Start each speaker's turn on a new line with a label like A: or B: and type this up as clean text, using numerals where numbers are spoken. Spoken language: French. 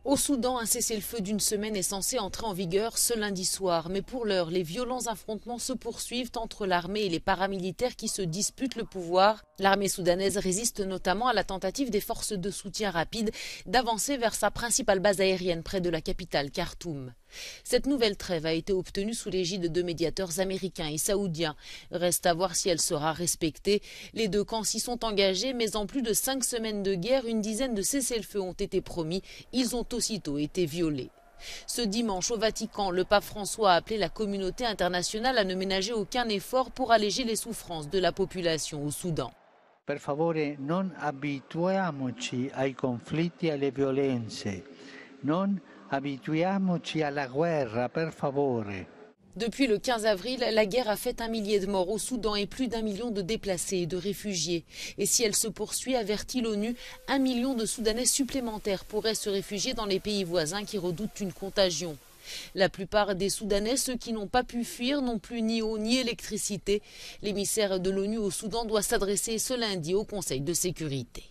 A: Au Soudan, un cessez-le-feu d'une semaine est censé entrer en vigueur ce lundi soir. Mais pour l'heure, les violents affrontements se poursuivent entre l'armée et les paramilitaires qui se disputent le pouvoir. L'armée soudanaise résiste notamment à la tentative des forces de soutien rapide d'avancer vers sa principale base aérienne près de la capitale, Khartoum. Cette nouvelle trêve a été obtenue sous l'égide de médiateurs américains et saoudiens. Reste à voir si elle sera respectée. Les deux camps s'y sont engagés, mais en plus de 5 semaines de guerre, une dizaine de cessez-le-feu ont été promis. Ils ont aussitôt été violés. Ce dimanche, au Vatican, le pape François a appelé la communauté internationale à ne ménager aucun effort pour alléger les souffrances de la population au Soudan.
B: Per favore, non abituiamoci ai conflitti e alle violenze. Non abituiamoci alla guerra, per favore.
A: Depuis le 15 avril, la guerre a fait 1 millier de morts au Soudan et plus d'1 million de déplacés et de réfugiés. Et si elle se poursuit, avertit l'ONU, 1 million de Soudanais supplémentaires pourraient se réfugier dans les pays voisins qui redoutent une contagion. La plupart des Soudanais, ceux qui n'ont pas pu fuir, n'ont plus ni eau ni électricité. L'émissaire de l'ONU au Soudan doit s'adresser ce lundi au Conseil de sécurité.